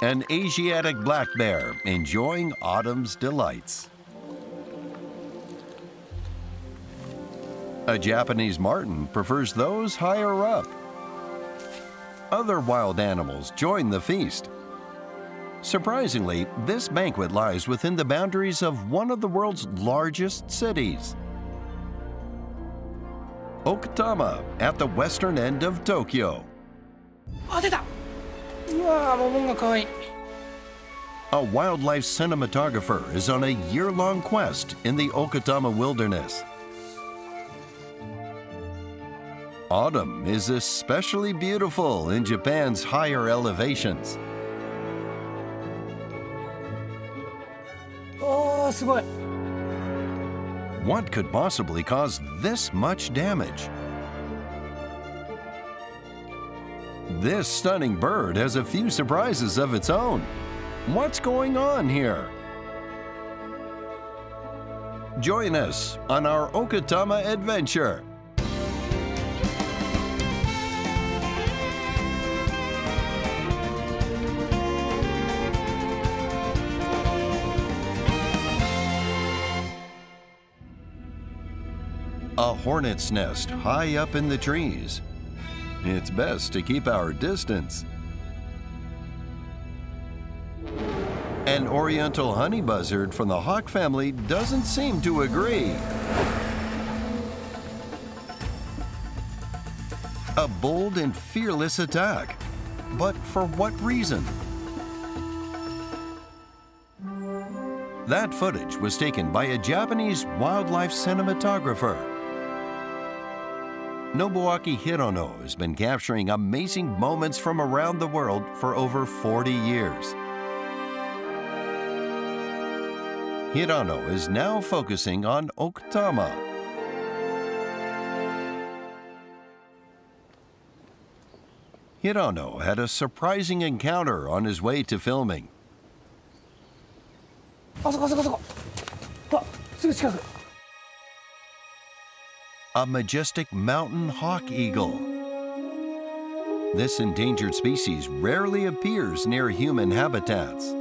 An Asiatic black bear enjoying autumn's delights. A Japanese marten prefers those higher up. Other wild animals join the feast. Surprisingly, this banquet lies within the boundaries of one of the world's largest cities. Okutama, at the western end of Tokyo. A wildlife cinematographer is on a year-long quest in the Okutama wilderness. Autumn is especially beautiful in Japan's higher elevations. What could possibly cause this much damage? This stunning bird has a few surprises of its own. What's going on here? Join us on our Okutama adventure. A hornet's nest high up in the trees. It's best to keep our distance. An oriental honey buzzard from the hawk family doesn't seem to agree. A bold and fearless attack. But for what reason? That footage was taken by a Japanese wildlife cinematographer. Nobuaki Hirono has been capturing amazing moments from around the world for over 40 years. Hirono is now focusing on Okutama. Hirono had a surprising encounter on his way to filming. A majestic mountain hawk eagle. This endangered species rarely appears near human habitats.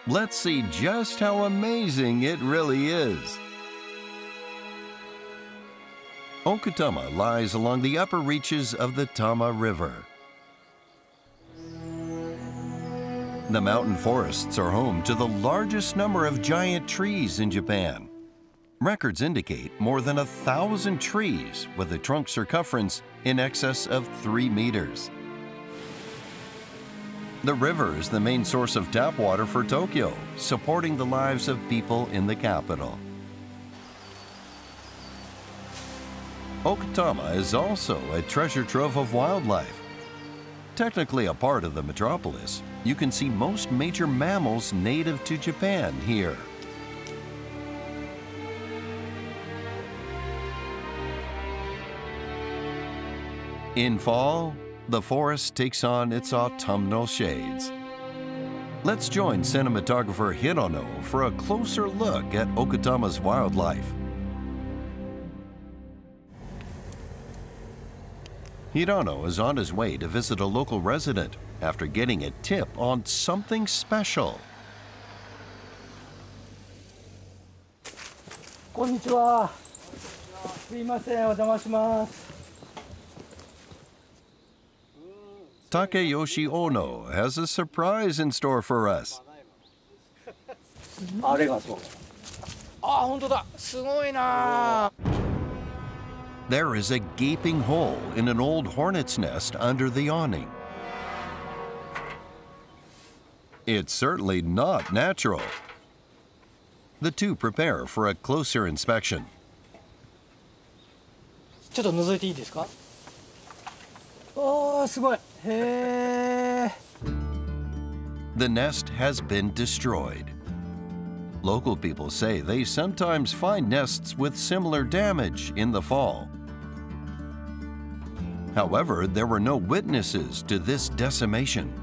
Let's see just how amazing it really is. Okutama lies along the upper reaches of the Tama River. The mountain forests are home to the largest number of giant trees in Japan. Records indicate more than 1,000 trees with a trunk circumference in excess of 3 meters. The river is the main source of tap water for Tokyo, supporting the lives of people in the capital. Okutama is also a treasure trove of wildlife. Technically a part of the metropolis, you can see most major mammals native to Japan here. In fall, the forest takes on its autumnal shades. Let's join cinematographer Hirono for a closer look at Okutama's wildlife. Hirono is on his way to visit a local resident after getting a tip on something special. Takeyoshi Ono has a surprise in store for us. There is a gaping hole in an old hornet's nest under the awning. It's certainly not natural. The two prepare for a closer inspection. The nest has been destroyed. Local people say they sometimes find nests with similar damage in the fall. However, there were no witnesses to this decimation.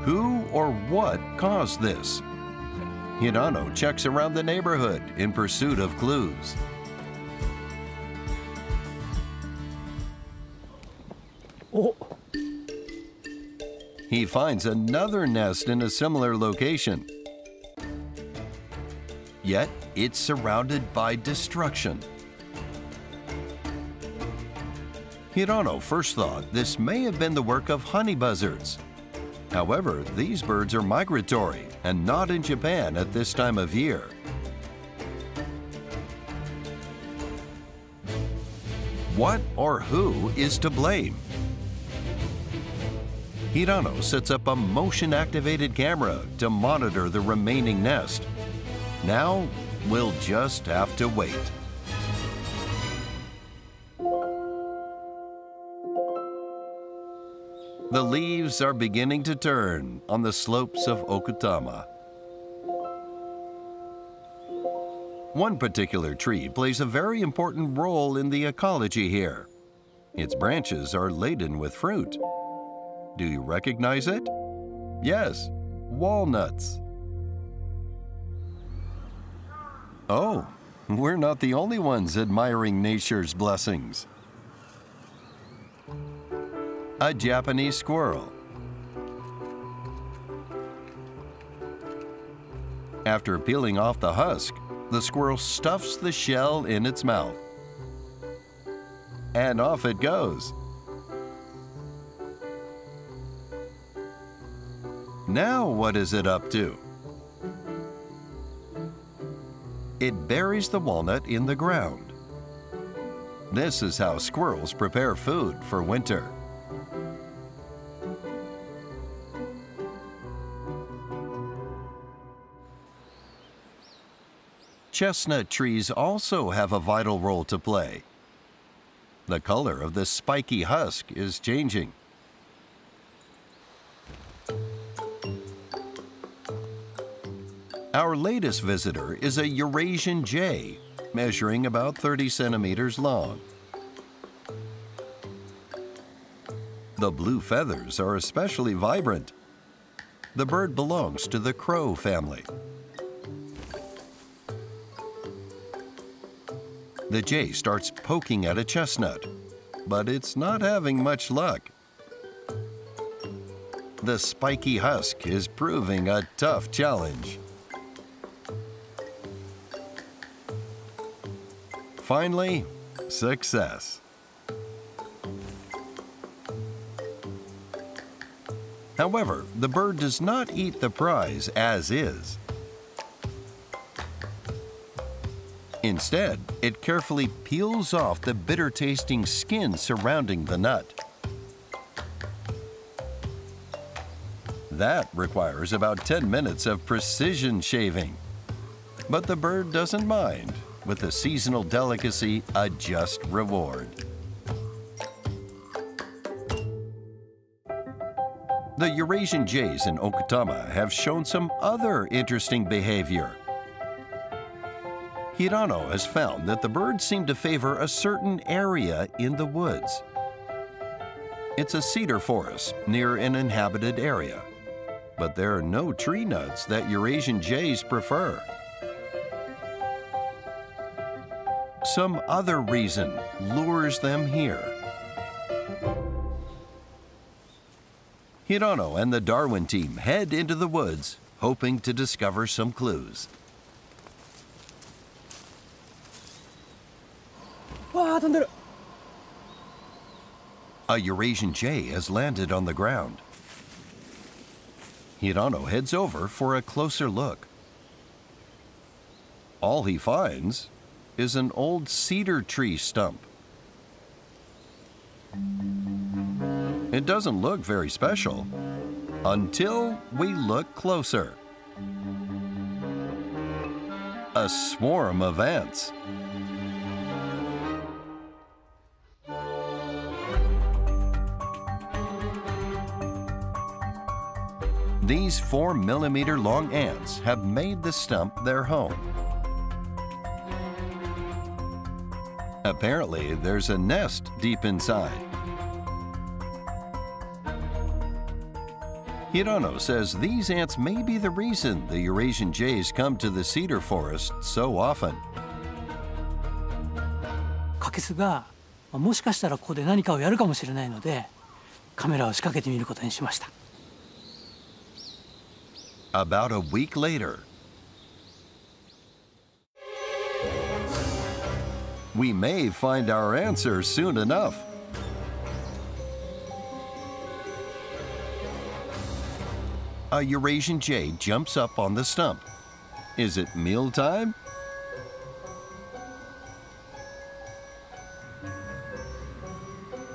Who or what caused this? Hirano checks around the neighborhood in pursuit of clues. Oh. He finds another nest in a similar location. Yet, it's surrounded by destruction. Hirano first thought this may have been the work of honey buzzards. However, these birds are migratory and not in Japan at this time of year. What or who is to blame? Hirano sets up a motion-activated camera to monitor the remaining nest. Now, we'll just have to wait. The leaves are beginning to turn on the slopes of Okutama. One particular tree plays a very important role in the ecology here. Its branches are laden with fruit. Do you recognize it? Yes, walnuts. Oh, we're not the only ones admiring nature's blessings. A Japanese squirrel. After peeling off the husk, the squirrel stuffs the shell in its mouth. And off it goes. Now what is it up to? It buries the walnut in the ground. This is how squirrels prepare food for winter. Chestnut trees also have a vital role to play. The color of the spiky husk is changing. Our latest visitor is a Eurasian jay, measuring about 30 centimeters long. The blue feathers are especially vibrant. The bird belongs to the crow family. The jay starts poking at a chestnut, but it's not having much luck. The spiky husk is proving a tough challenge. Finally, success. However, the bird does not eat the prize as is. Instead, it carefully peels off the bitter-tasting skin surrounding the nut. That requires about 10 minutes of precision shaving. But the bird doesn't mind, with the seasonal delicacy a just reward. The Eurasian jays in Okutama have shown some other interesting behavior. Hirano has found that the birds seem to favor a certain area in the woods. It's a cedar forest near an inhabited area, but there are no tree nuts that Eurasian jays prefer. Some other reason lures them here. Hirano and the Darwin team head into the woods, hoping to discover some clues. A Eurasian jay has landed on the ground. Hirano heads over for a closer look. All he finds is an old cedar tree stump. It doesn't look very special until we look closer. A swarm of ants. These 4-millimeter long ants have made the stump their home. Apparently, there's a nest deep inside. Hirono says these ants may be the reason the Eurasian jays come to the cedar forest so often. カケスがもしかしたらここで何かをやるかもしれないので、カメラを仕掛けてみることにしました。About a week later, we may find our answer soon enough. A Eurasian jay jumps up on the stump. Is it mealtime?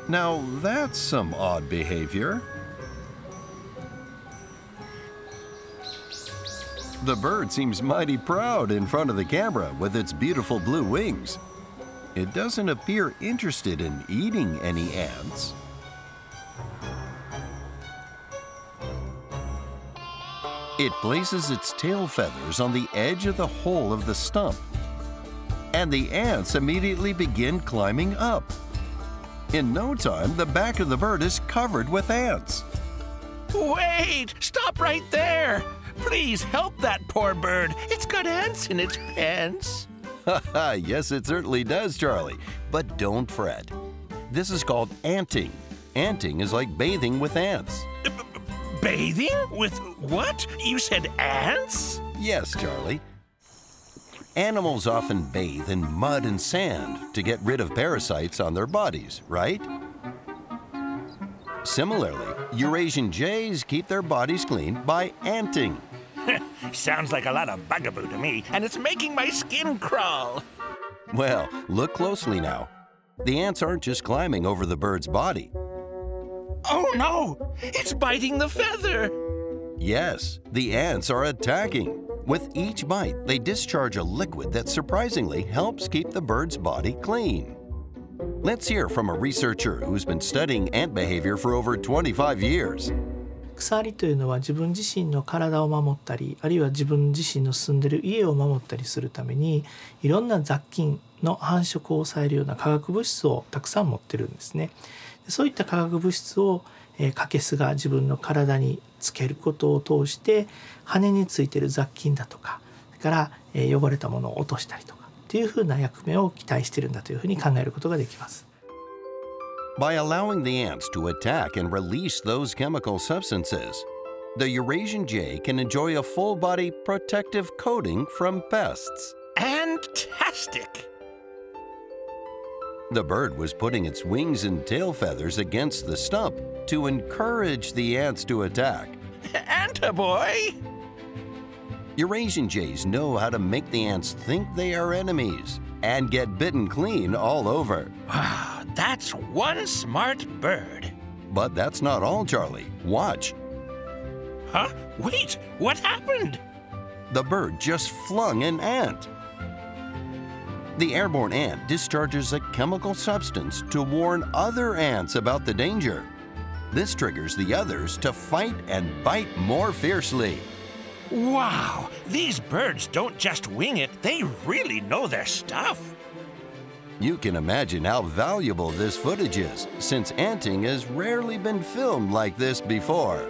Now that's some odd behavior. The bird seems mighty proud in front of the camera with its beautiful blue wings. It doesn't appear interested in eating any ants. It places its tail feathers on the edge of the hole of the stump, and the ants immediately begin climbing up. In no time, the back of the bird is covered with ants. Wait! Stop right there! Please help that poor bird. It's got ants in its pants. Yes, it certainly does, Charlie. But don't fret. This is called anting. Anting is like bathing with ants. Bathing? With what? You said ants? Yes, Charlie. Animals often bathe in mud and sand to get rid of parasites on their bodies, right? Similarly, Eurasian jays keep their bodies clean by anting. Sounds like a lot of bugaboo to me, and it's making my skin crawl. Well, look closely now. The ants aren't just climbing over the bird's body. Oh no! It's biting the feather! Yes, the ants are attacking. With each bite, they discharge a liquid that surprisingly helps keep the bird's body clean. Let's hear from a researcher who's been studying ant behavior for over 25 years. 草アリというのは自分自身の体を守ったり、あるいは自分自身の住んでいる家を守ったりするために、いろんな雑菌の繁殖を抑えるような化学物質をたくさん持ってるんですね。そういった化学物質をカケスが自分の体につけることを通して羽についている雑菌だとか、それから汚れたものを落としたりとかっていうふうな役目を期待しているんだというふうに考えることができます。By allowing the ants to attack and release those chemical substances, the Eurasian jay can enjoy a full-body protective coating from pests. Fantastic! The bird was putting its wings and tail feathers against the stump to encourage the ants to attack. Anta-boy! Eurasian jays know how to make the ants think they are enemies and get bitten clean all over. Wow, that's one smart bird. But that's not all, Charlie. Watch. Huh? Wait, what happened? The bird just flung an ant. The airborne ant discharges a chemical substance to warn other ants about the danger. This triggers the others to fight and bite more fiercely. Wow, these birds don't just wing it, they really know their stuff. You can imagine how valuable this footage is, since anting has rarely been filmed like this before.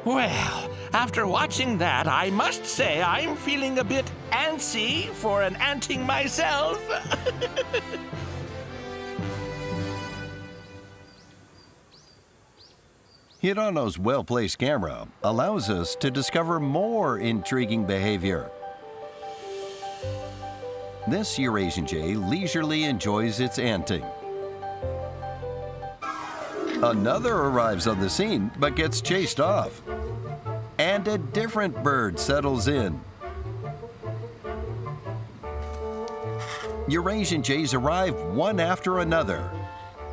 Well, after watching that, I must say I'm feeling a bit antsy for an anting myself. Hirono's well-placed camera allows us to discover more intriguing behavior. This Eurasian jay leisurely enjoys its anting. Another arrives on the scene but gets chased off. And a different bird settles in. Eurasian jays arrive one after another.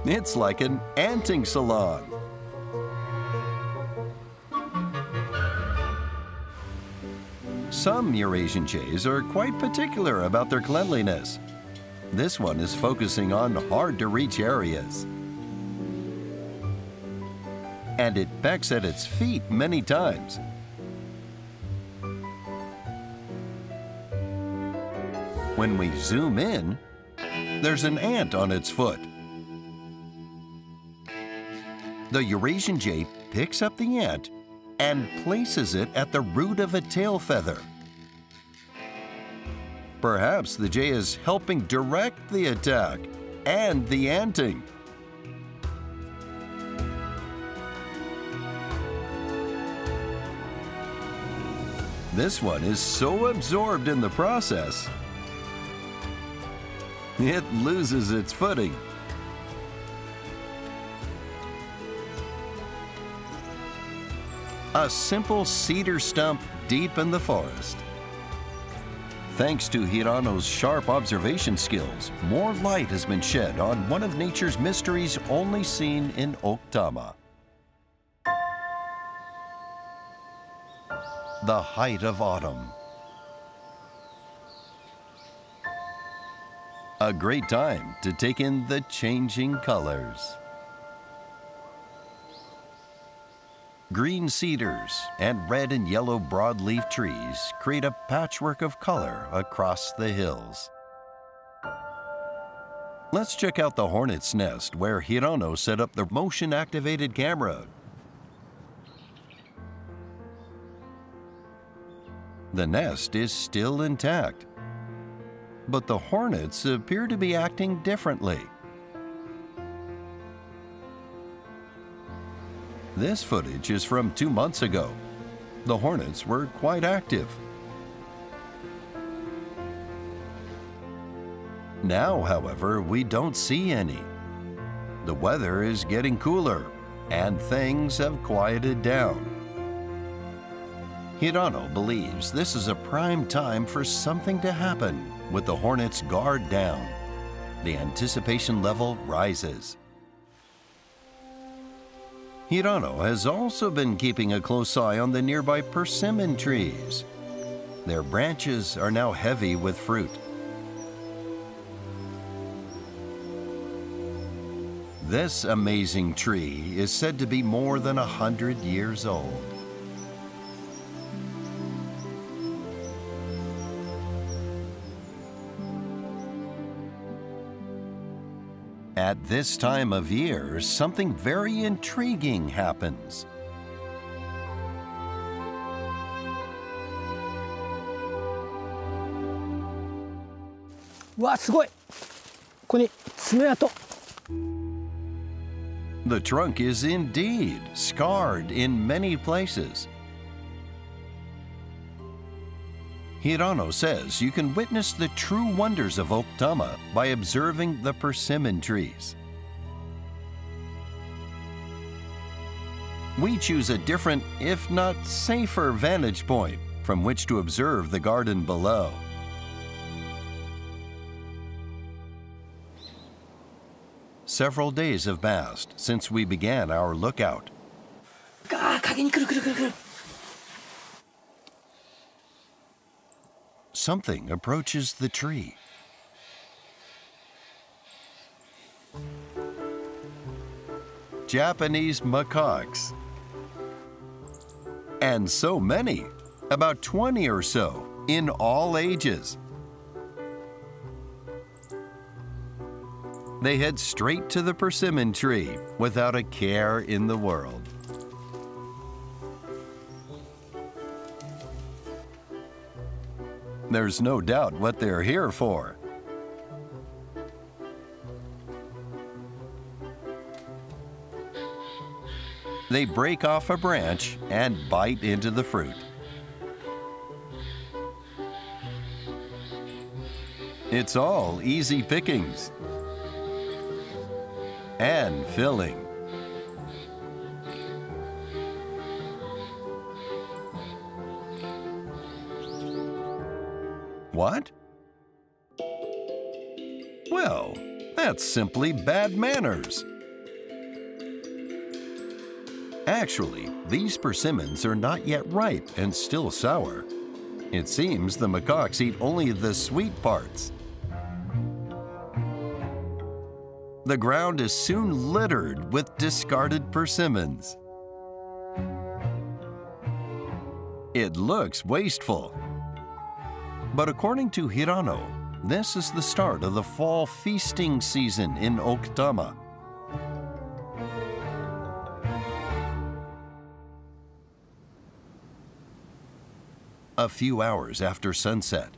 It's like an anting salon. Some Eurasian jays are quite particular about their cleanliness. This one is focusing on hard-to-reach areas. And it pecks at its feet many times. When we zoom in, there's an ant on its foot. The Eurasian jay picks up the ant and places it at the root of a tail feather. Perhaps the jay is helping direct the attack and the anting. This one is so absorbed in the process, it loses its footing. A simple cedar stump deep in the forest. Thanks to Hirano's sharp observation skills, more light has been shed on one of nature's mysteries only seen in Oktama. The height of autumn. A great time to take in the changing colors. Green cedars and red and yellow broadleaf trees create a patchwork of color across the hills. Let's check out the hornet's nest where Hirano set up the motion-activated camera. The nest is still intact, but the hornets appear to be acting differently. This footage is from 2 months ago. The hornets were quite active. Now, however, we don't see any. The weather is getting cooler, and things have quieted down. Hirano believes this is a prime time for something to happen with the hornets' guard down. The anticipation level rises. Hirano has also been keeping a close eye on the nearby persimmon trees. Their branches are now heavy with fruit. This amazing tree is said to be more than 100 years old. At this time of year, something very intriguing happens. Wow, すごい。ここに爪痕。The trunk is indeed scarred in many places. Hirano says you can witness the true wonders of Oktama by observing the persimmon trees. We choose a different, if not safer, vantage point from which to observe the garden below. Several days have passed since we began our lookout. ああ、影に来る来る来る来る。Something approaches the tree. Japanese macaques. And so many, about 20 or so, in all ages. They head straight to the persimmon tree without a care in the world. There's no doubt what they're here for. They break off a branch and bite into the fruit. It's all easy pickings and filling. What? Well, that's simply bad manners. Actually, these persimmons are not yet ripe and still sour. It seems the macaques eat only the sweet parts. The ground is soon littered with discarded persimmons. It looks wasteful. But according to Hirano, this is the start of the fall feasting season in Oktama. a few hours after sunset.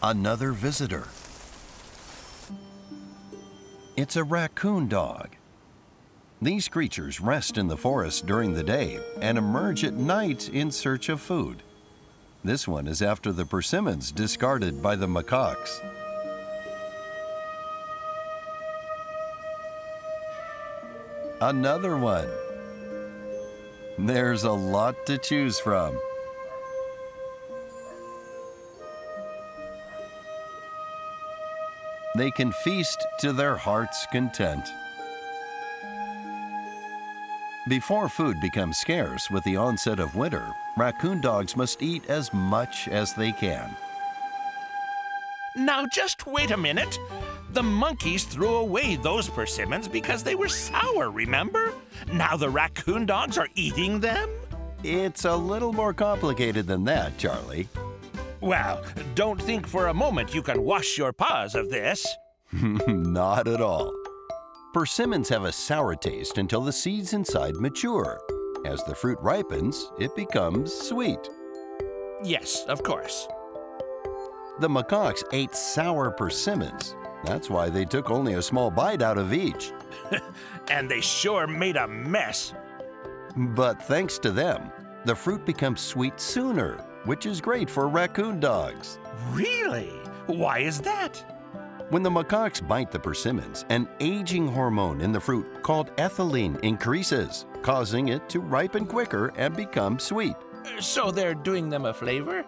Another visitor. It's a raccoon dog. These creatures rest in the forest during the day and emerge at night in search of food. This one is after the persimmons discarded by the macaques. Another one. There's a lot to choose from. They can feast to their heart's content. Before food becomes scarce with the onset of winter, raccoon dogs must eat as much as they can. Now just wait a minute. The monkeys threw away those persimmons because they were sour, remember? Now the raccoon dogs are eating them? It's a little more complicated than that, Charlie. Well, don't think for a moment you can wash your paws of this. Not at all. Persimmons have a sour taste until the seeds inside mature. As the fruit ripens, it becomes sweet. Yes, of course. The macaques ate sour persimmons. That's why they took only a small bite out of each. And they sure made a mess. But thanks to them, the fruit becomes sweet sooner, which is great for raccoon dogs. Really? Why is that? When the macaques bite the persimmons, an aging hormone in the fruit called ethylene increases, causing it to ripen quicker and become sweet. So they're doing them a flavor?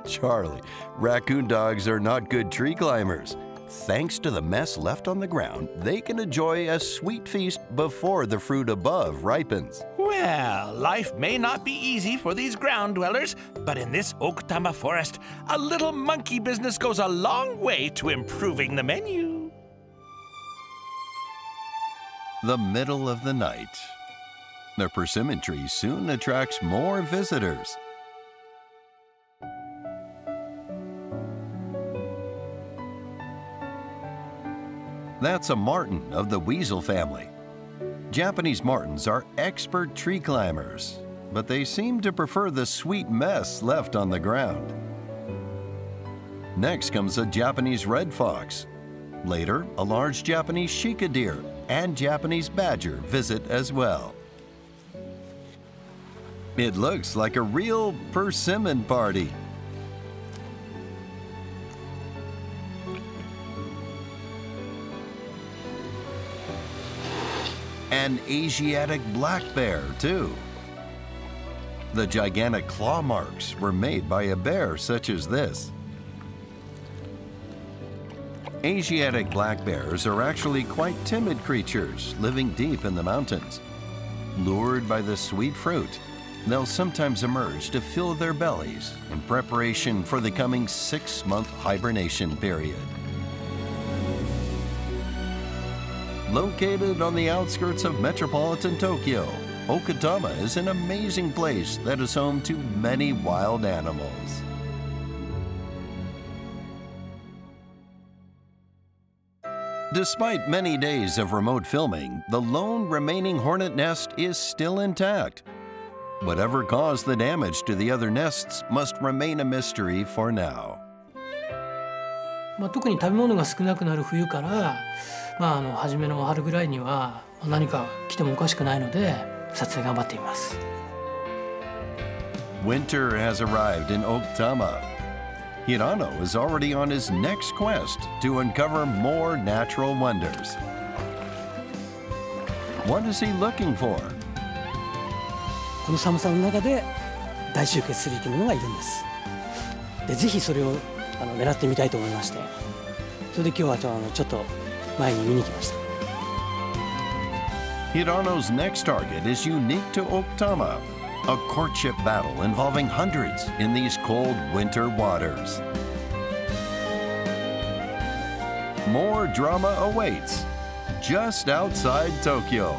Charlie, raccoon dogs are not good tree climbers. Thanks to the mess left on the ground, they can enjoy a sweet feast before the fruit above ripens. Well, life may not be easy for these ground dwellers, but in this Oktama forest, a little monkey business goes a long way to improving the menu. The middle of the night. The persimmon tree soon attracts more visitors. That's a marten of the weasel family. Japanese martens are expert tree climbers, but they seem to prefer the sweet mess left on the ground. Next comes a Japanese red fox. Later, a large Japanese shika deer and Japanese badger visit as well. It looks like a real persimmon party. An Asiatic black bear, too. The gigantic claw marks were made by a bear such as this. Asiatic black bears are actually quite timid creatures living deep in the mountains. Lured by the sweet fruit, they'll sometimes emerge to fill their bellies in preparation for the coming 6-month hibernation period. Located on the outskirts of metropolitan Tokyo, Okutama is an amazing place that is home to many wild animals. Despite many days of remote filming, the lone remaining hornet nest is still intact. Whatever caused the damage to the other nests must remain a mystery for now. 特に食べ物が少なくなる冬から、初めの春ぐらいには何か来てもおかしくないので撮影頑張っています。Winter has arrived in Okutama. Hirano is already on his next quest to uncover more natural wonders. What is he looking for? この寒さの中で大集結する生き物がいるんです。で、ぜひそれを狙ってみたいと思いまして、それで今日はちょっと前に見に来ました。Hirano's next target is unique to Okutama, a courtship battle involving hundreds in these cold winter waters. More drama awaits just outside Tokyo.